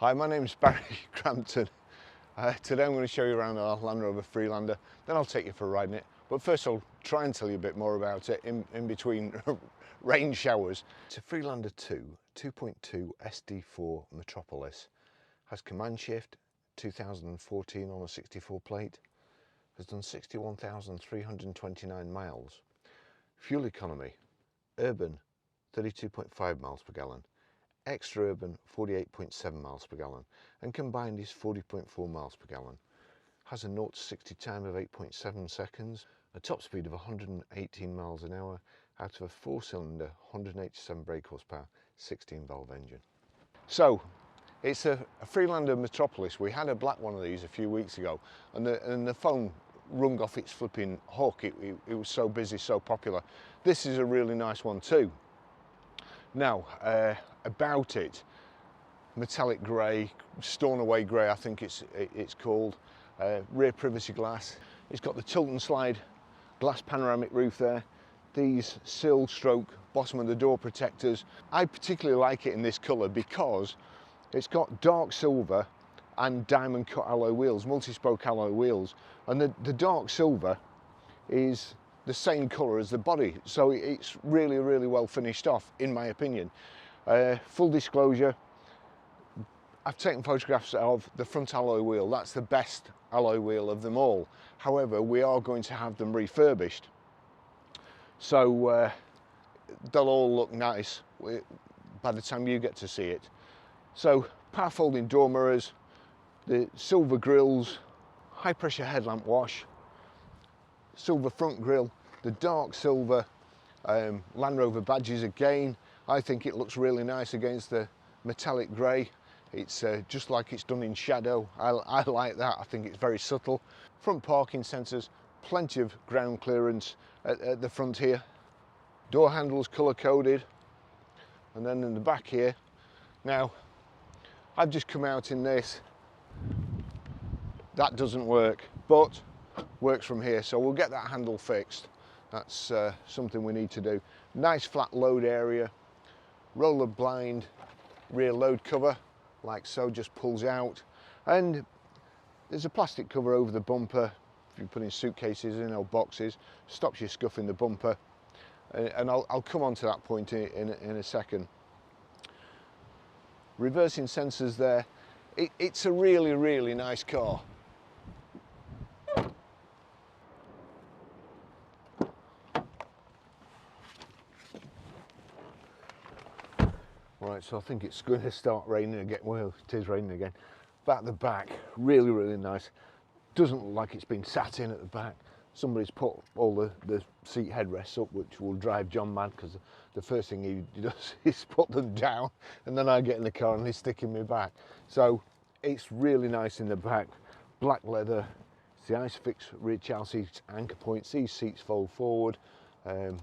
Hi, my name's Barry Crampton. Today I'm going to show you around our Land Rover Freelander, then I'll take you for a ride in it. But first I'll try and tell you a bit more about it in between rain showers. It's a Freelander 2.2 SD4 Metropolis. Has command shift, 2014 on a 64 plate. Has done 61,329 miles. Fuel economy, urban 32.5 miles per gallon. Extra urban 48.7 miles per gallon, and combined is 40.4 miles per gallon. Has a 0 to 60 time of 8.7 seconds, a top speed of 118 miles an hour out of a 4-cylinder 187 brake horsepower 16 valve engine. So it's a Freelander Metropolis. We had a black one of these a few weeks ago, and the phone rung off its flipping hook. It was so busy, so popular. This is a really nice one too. Now, about it, metallic grey, Stornoway grey I think it's called, rear privacy glass. It's got the tilt and slide glass panoramic roof there, these sill stroke bottom of the door protectors. I particularly like it in this colour because it's got dark silver and diamond cut alloy wheels, multi-spoke alloy wheels, and the dark silver is the same colour as the body, so it's really well finished off, in my opinion. Full disclosure, I've taken photographs of the front alloy wheel. That's the best alloy wheel of them all. However, we are going to have them refurbished, so they'll all look nice by the time you get to see it. So power folding door mirrors, the silver grills, high pressure headlamp wash, silver front grille, the dark silver Land Rover badges again. I think it looks really nice against the metallic grey. It's just like it's done in shadow. I like that. I think it's very subtle. Front parking sensors, plenty of ground clearance at the front here. Door handles colour coded, and then in the back here. Now, I've just come out in this. That doesn't work, but works from here, so we'll get that handle fixed. That's something we need to do. Nice flat load area, roller blind rear load cover, like so, just pulls out, and there's a plastic cover over the bumper if you're putting suitcases in or boxes, stops you scuffing the bumper, and I'll come on to that point in a second. Reversing sensors there. It's a really nice car. Right, so I think it's going to start raining again. Well, it is raining again. Back at the back, really nice. Doesn't look like it's been sat in at the back. Somebody's put all the seat headrests up, which will drive John mad, because the first thing he does is put them down, and then I get in the car and he's sticking me back. So it's really nice in the back. Black leather. It's the ISOFIX rear child seats anchor points. These seats fold forward and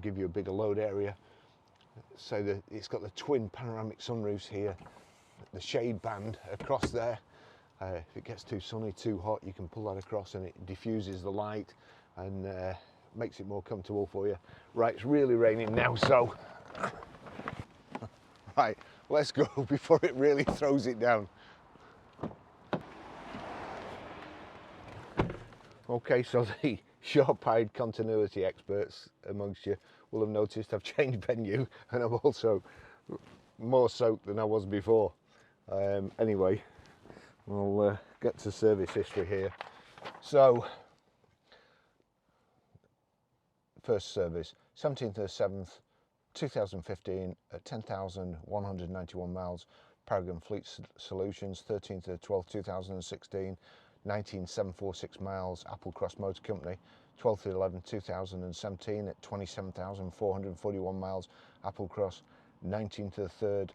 give you a bigger load area. So it's got the twin panoramic sunroofs here, the shade band across there. If it gets too sunny, too hot, you can pull that across and it diffuses the light and makes it more comfortable for you. Right, it's really raining now, so right, let's go before it really throws it down. Okay, so the sharp-eyed continuity experts amongst you will have noticed I've changed venue, and I'm also more soaked than I was before. Anyway, we'll get to service history here. So, first service, 17th of the 7th, 2015 at 10,191 miles, Paragon Fleet Solutions. 13th of the 12th, 2016, 19,746 miles, Applecross Motor Company. 12th of the 11th, 2017 at 27,441 miles, Applecross. 19th of the 3rd,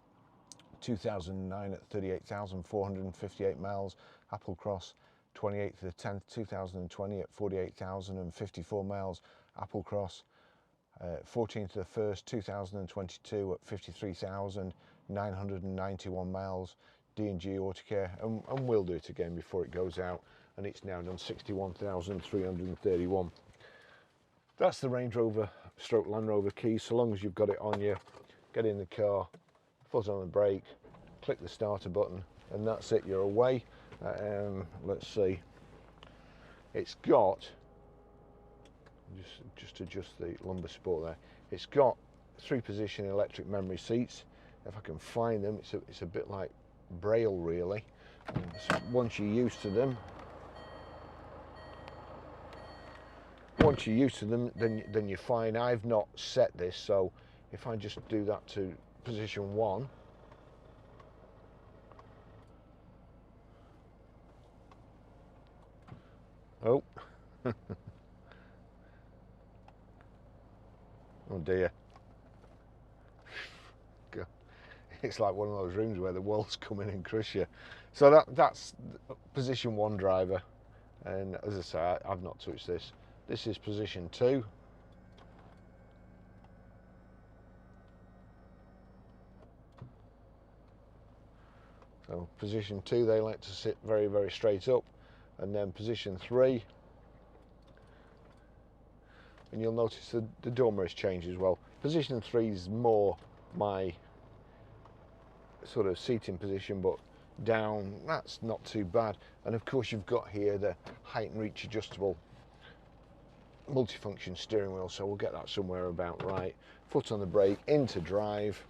2009 at 38,458 miles, Applecross. 28th of the 10th, 2020 at 48,054 miles, Applecross. 14th of the 1st, 2022 at 53,991 miles, D&G Autocare, and we'll do it again before it goes out, and it's now done 61,331. That's the Range Rover stroke Land Rover key. So long as you've got it on you, get in the car, foot on the brake, click the starter button, and that's it, you're away. Let's see, it's got, just adjust the lumbar support there, it's got 3-position electric memory seats. If I can find them, it's a bit like Braille really. So once you're used to them, then you're fine. I've not set this, so if I just do that to position 1, oh, oh dear. It's like one of those rooms where the walls come in and crush you. So that's position 1 driver, and as I say, I've not touched this. This is position 2. So position 2, they like to sit very, very straight up, and then position 3, and you'll notice the dormer has changed as well. Position 3 is more my sort of seating position, but down, that's not too bad. And of course you've got here the height and reach adjustable multifunction steering wheel, so we'll get that somewhere about right. Foot on the brake, into drive,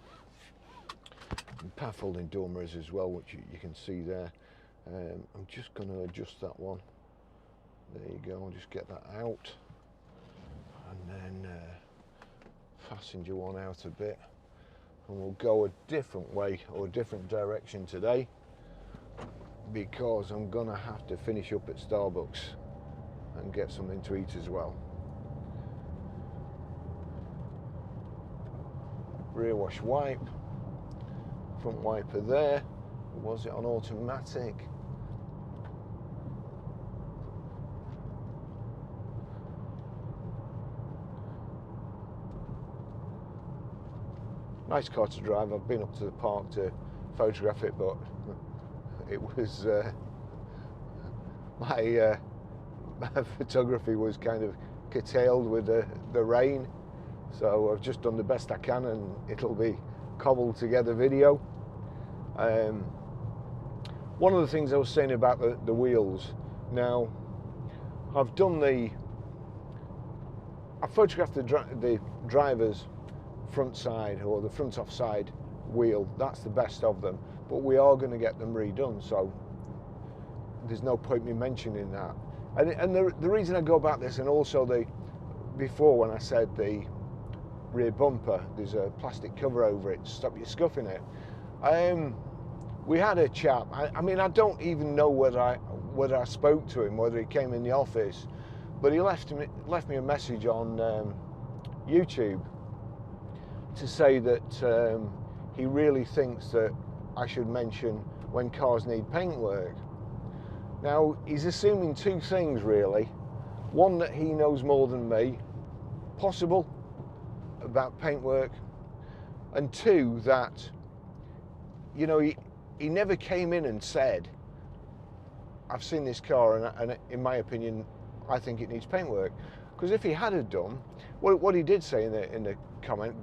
and path holding dormers as well, which you can see there. I'm just going to adjust that one. There you go, I'll just get that out, and then passenger one out a bit, and we'll go a different way or a different direction today, because I'm gonna have to finish up at Starbucks and get something to eat as well. Rear wash wipe, front wiper there. Was it on automatic? Nice car to drive. I've been up to the park to photograph it, but it was my photography was kind of curtailed with the rain, so I've just done the best I can, and it'll be cobbled together video. One of the things I was saying about the wheels, now I've photographed the driver's front side, or the front off side wheel. That's the best of them, but we are going to get them redone, so there's no point me mentioning that. And the reason I go about this, and also before when I said the rear bumper, there's a plastic cover over it to stop you scuffing it. We had a chap, I mean, I don't even know whether I spoke to him, whether he came in the office, but he left me a message on YouTube to say that he really thinks that I should mention when cars need paint work. Now, he's assuming two things really. One, that he knows more than me, possible, about paint work, and two, that, you know, he never came in and said, I've seen this car and in my opinion, I think it needs paint work. Because if he had done, what he did say in the comment,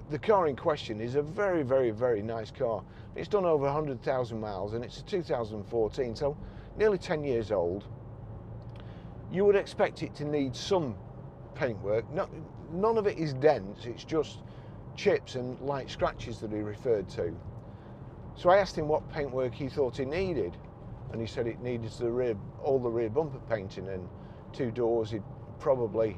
the car in question is a very, very, very nice car. It's done over 100,000 miles, and it's a 2014, so nearly 10 years old. You would expect it to need some paint work. None of it is dents, it's just chips and light scratches that he referred to. So I asked him what paint work he thought he needed, and he said it needed all the rear bumper painting, and 2 doors he'd probably,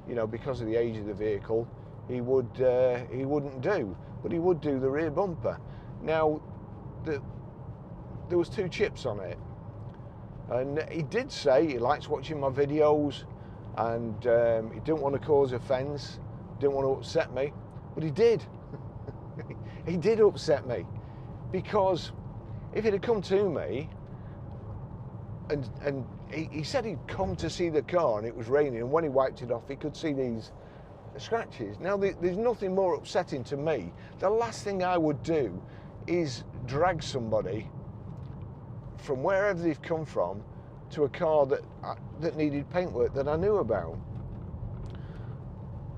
you know, because of the age of the vehicle, he wouldn't do, but he would do the rear bumper. Now, there was 2 chips on it, and he did say he likes watching my videos, and he didn't want to cause offence, didn't want to upset me, but he did. He did upset me, because if he'd have come to me and he said he'd come to see the car and it was raining, and when he wiped it off he could see these scratches. Now, there's nothing more upsetting to me. The last thing I would do is drag somebody from wherever they've come from to a car that needed paintwork that I knew about.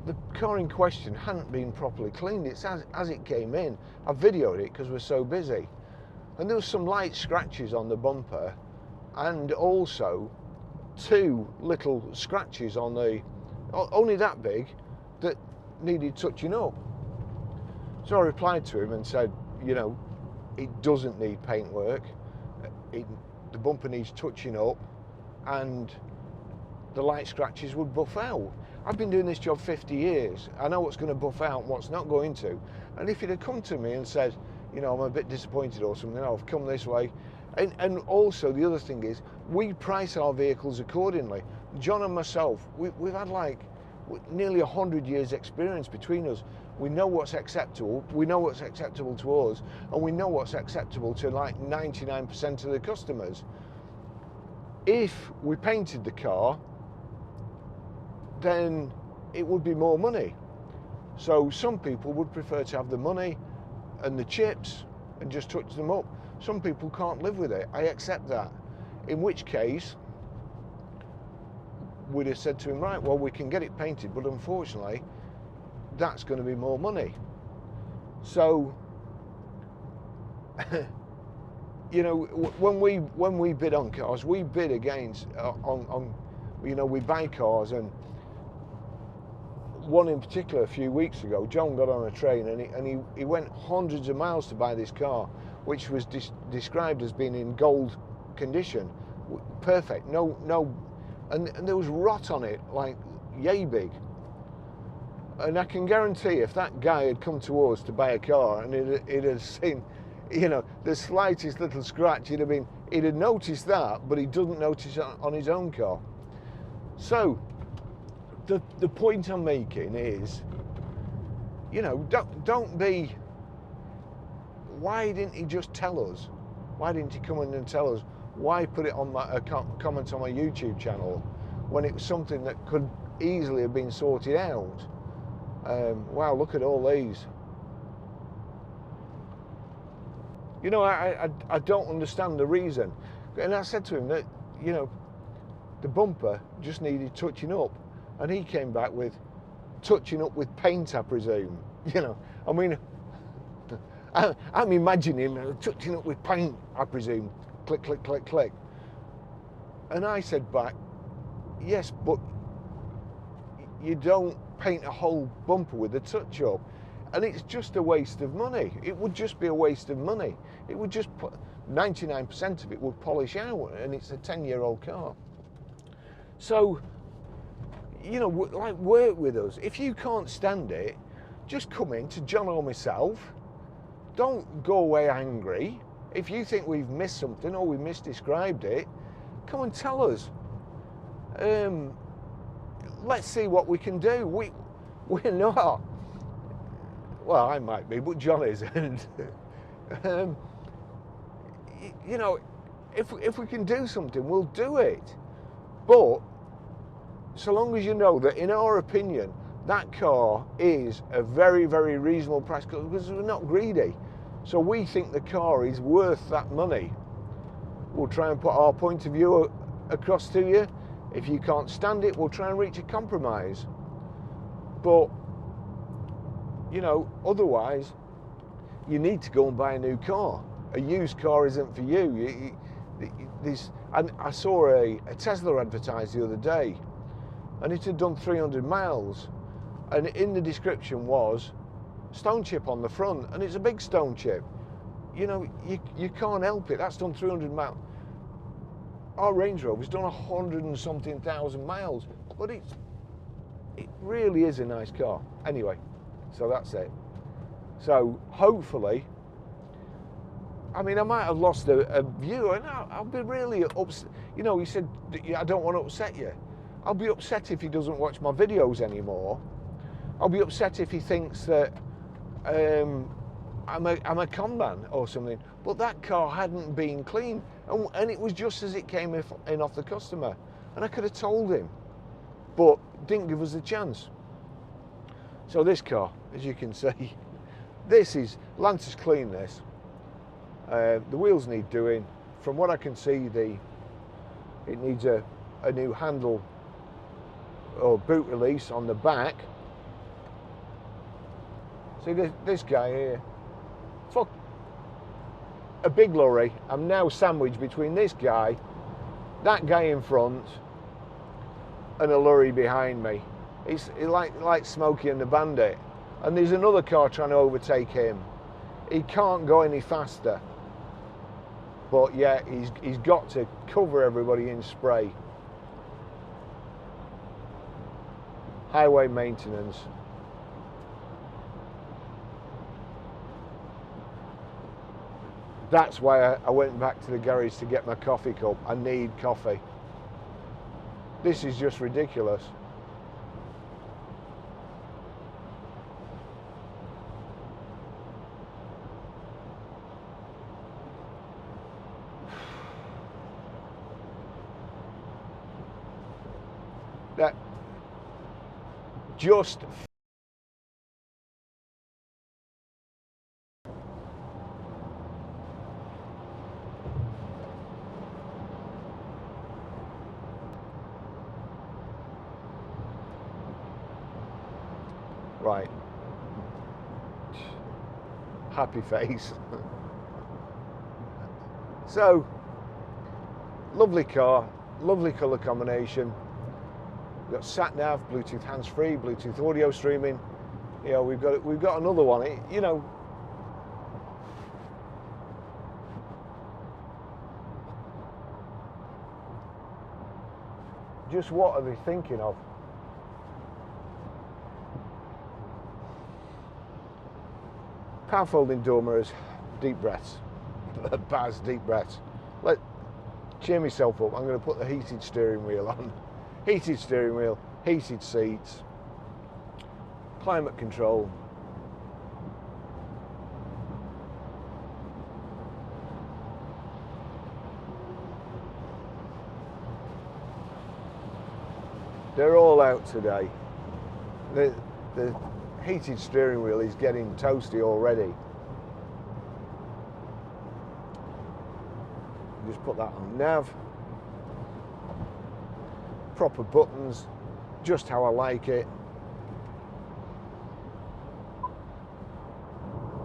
the car in question hadn't been properly cleaned. It's as it came in. I videoed it because we're so busy. And there was some light scratches on the bumper, and also 2 little scratches on the, only that big, that needed touching up. So I replied to him and said, you know, it doesn't need paintwork. The bumper needs touching up, and the light scratches would buff out. I've been doing this job 50 years. I know what's going to buff out and what's not going to. And if he'd have come to me and said, you know, I'm a bit disappointed or something, I've come this way. And also the other thing is, we price our vehicles accordingly. John and myself, we've had like nearly 100 years experience between us. We know what's acceptable, we know what's acceptable to us, and we know what's acceptable to like 99% of the customers. If we painted the car, then it would be more money. So some people would prefer to have the money and the chips and just touch them up. Some people can't live with it. I accept that. In which case, we'd have said to him, right, well, we can get it painted, but unfortunately, that's going to be more money. So, you know, when we bid on cars, we bid against on you know, we buy cars, and one in particular a few weeks ago, John got on a train and he went hundreds of miles to buy this car, which was described as being in gold condition, perfect, no, and there was rot on it like yay big. And I can guarantee if that guy had come to us to buy a car and he'd have seen, you know, the slightest little scratch, he'd have noticed that, but he doesn't notice it on his own car. So the point I'm making is, you know, don't be, why didn't he just tell us? Why didn't he come in and tell us? Why put it on a comment on my YouTube channel when it was something that could easily have been sorted out? Wow, look at all these. You know, I don't understand the reason. And I said to him that, you know, the bumper just needed touching up. And he came back with touching up with paint, I presume. You know, I mean, I'm imagining touching up with paint, I presume. Click, click, click, click. And I said back, yes, but you don't paint a whole bumper with a touch up, and it's just a waste of money. It would just be a waste of money. It would just put 99% of it would polish out, and it's a 10-year-old car. So, you know, like, work with us. If you can't stand it, just come in to John or myself. Don't go away angry. If you think we've missed something or we misdescribed it, come and tell us. Let's see what we can do. We're not. Well, I might be, but John isn't. You know, if we can do something, we'll do it. But so long as you know that, in our opinion, that car is a very, very reasonable price, because we're not greedy. So we think the car is worth that money. We'll try and put our point of view across to you. If you can't stand it, we'll try and reach a compromise. But, you know, otherwise, you need to go and buy a new car. A used car isn't for you. I saw a Tesla advertised the other day, and it had done 300 miles. And in the description was stone chip on the front, and it's a big stone chip. You know, you can't help it. That's done 300 miles. Our Range Rover's done 100 and something thousand miles, but it really is a nice car. Anyway, so that's it. So hopefully, I mean, I might have lost a view, and I'll be really upset. You know, he said, I don't want to upset you. I'll be upset if he doesn't watch my videos anymore. I'll be upset if he thinks that I'm a con man or something. But that car hadn't been clean, and it was just as it came in off the customer. And I could have told him, but didn't give us a chance. So this car, as you can see, this is, Lance has cleaned this. The wheels need doing. From what I can see, it needs a new handle or boot release on the back. See this guy here. Fuck. A big lorry. I'm now sandwiched between this guy, that guy in front, and a lorry behind me. It's like Smokey and the Bandit. And there's another car trying to overtake him. He can't go any faster. But yeah, he's got to cover everybody in spray. Highway maintenance. That's why I went back to the garage to get my coffee cup. I need coffee. This is just ridiculous. That just right. Happy face. So, lovely car, lovely colour combination. We've got sat nav, Bluetooth hands-free, Bluetooth audio streaming. You know, we've got another one. You know, just what are they thinking of? Power folding door mirrors, deep breaths. Baz, deep breaths. Cheer myself up. I'm going to put the heated steering wheel on. Heated steering wheel, heated seats, climate control. They're all out today. The heated steering wheel is getting toasty already. Just put that on nav. Proper buttons, just how I like it.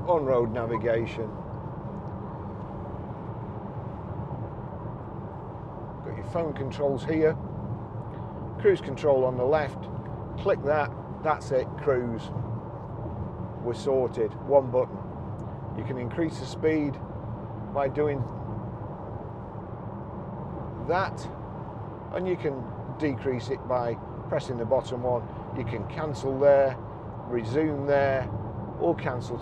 On-road navigation. Got your phone controls here. Cruise control on the left. Click that, that's it, cruise. We're sorted, one button. You can increase the speed by doing that, and you can decrease it by pressing the bottom one. You can cancel there, resume there, or cancel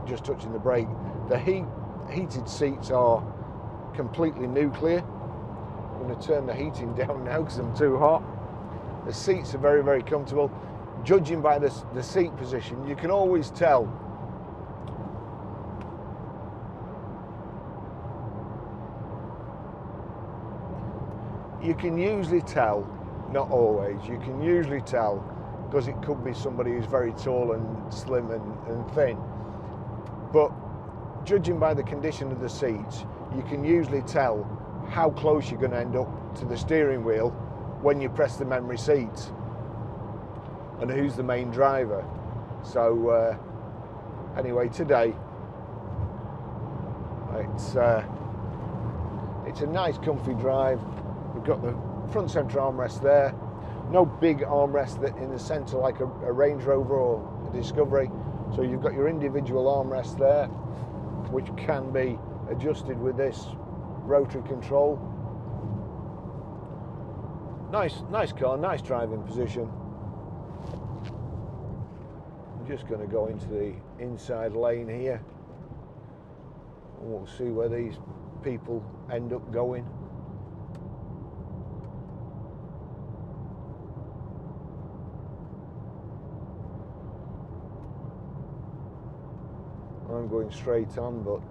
just touching the brake. The heated seats are completely nuclear. I'm going to turn the heating down now because I'm too hot. The seats are very, very comfortable. Judging by the seat position, you can always tell you can usually tell, not always, you can usually tell, because it could be somebody who's very tall and slim and thin. But judging by the condition of the seats, you can usually tell how close you're going to end up to the steering wheel when you press the memory seats and who's the main driver. So anyway, today it's a nice comfy drive. We've got the front centre armrest there. No big armrest in the centre like a Range Rover or a Discovery. So you've got your individual armrest there, which can be adjusted with this rotary control. Nice car, nice driving position. I'm just going to go into the inside lane here, and we'll see where these people end up going. I'm going straight on, but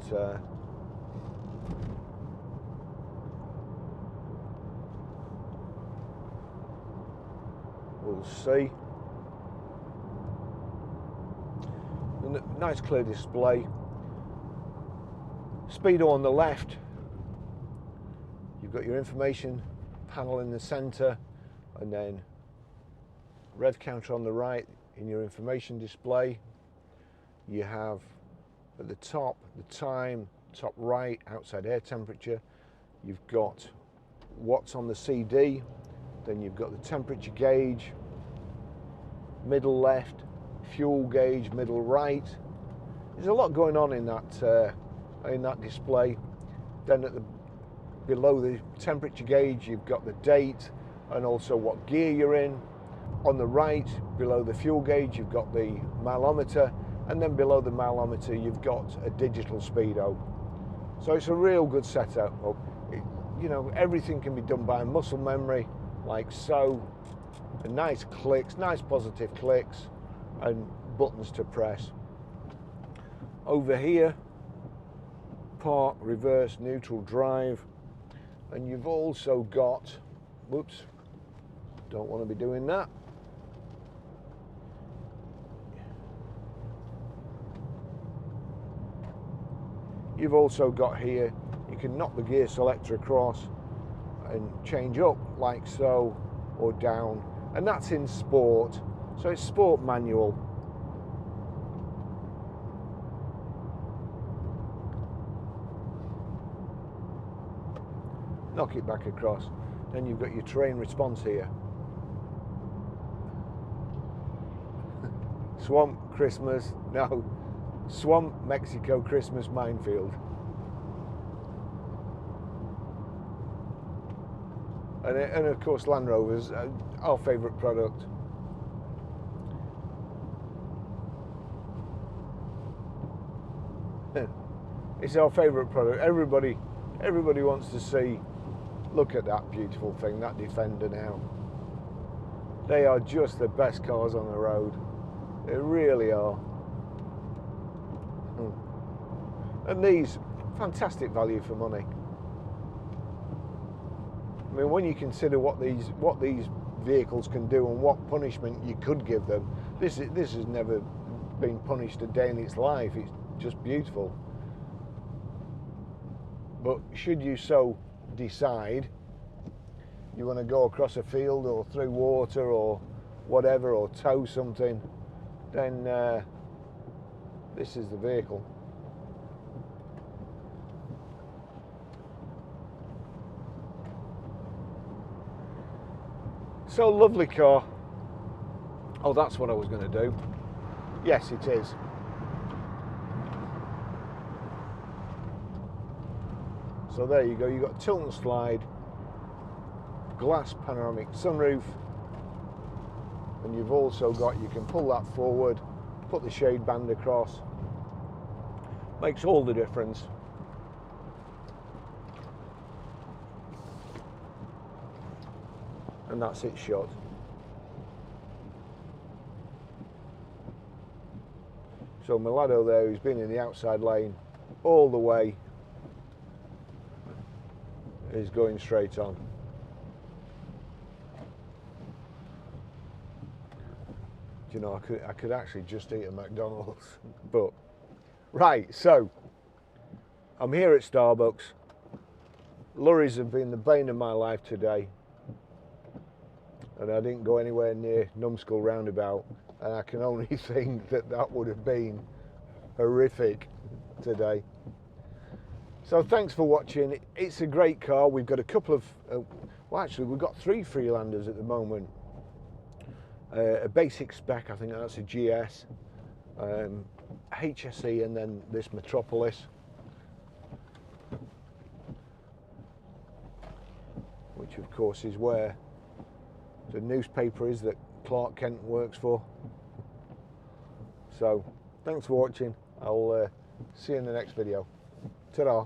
we'll see. A nice clear display. Speedo on the left. You've got your information panel in the centre, and then rev counter on the right in your information display. you have at the top the time, top right, outside air temperature. You've got what's on the CD, then you've got the temperature gauge, middle left, fuel gauge, middle right. There's a lot going on in that display. Then below the temperature gauge, you've got the date and also what gear you're in. On the right, below the fuel gauge, you've got the mileometer, and then below the mileometer, you've got a digital speedo. So it's a real good setup. You know, everything can be done by muscle memory, like so. And nice clicks, nice positive clicks, and buttons to press. Over here, park, reverse, neutral, drive, and you've also got, whoops, don't want to be doing that. You've also got here, you can knock the gear selector across and change up like so, or down, and that's in sport, so it's sport manual. Knock it back across, then you've got your terrain response here. Swamp, Christmas, no, Swamp, Mexico, Christmas, minefield. And of course Land Rover's our favourite product. It's our favourite product. Everybody wants to see, look at that beautiful thing, that Defender now. They are just the best cars on the road. They really are. And these, fantastic value for money. I mean, when you consider what these vehicles can do and what punishment you could give them, this has never been punished a day in its life. It's just beautiful. But should you so decide you want to go across a field or through water or whatever, or tow something, then this is the vehicle. So lovely car. Oh, that's what I was going to do. Yes, it is. So there you go. You've got tilt and slide, glass panoramic sunroof, and you've also got, you can pull that forward, put the shade band across. Makes all the difference. And that's it shut. So my laddo there, who's been in the outside lane all the way, is going straight on. Do you know, I could actually just eat a McDonald's. But right, so I'm here at Starbucks. Lorries have been the bane of my life today, and I didn't go anywhere near Numskull roundabout, and I can only think that would have been horrific today. So thanks for watching. It's a great car. We've got a couple of, well actually we've got 3 Freelanders at the moment. A basic spec, I think that's a GS, HSE, and then this Metropolis, which of course is where the newspaper is that Clark Kent works for. So thanks for watching. I'll see you in the next video. Ta-da.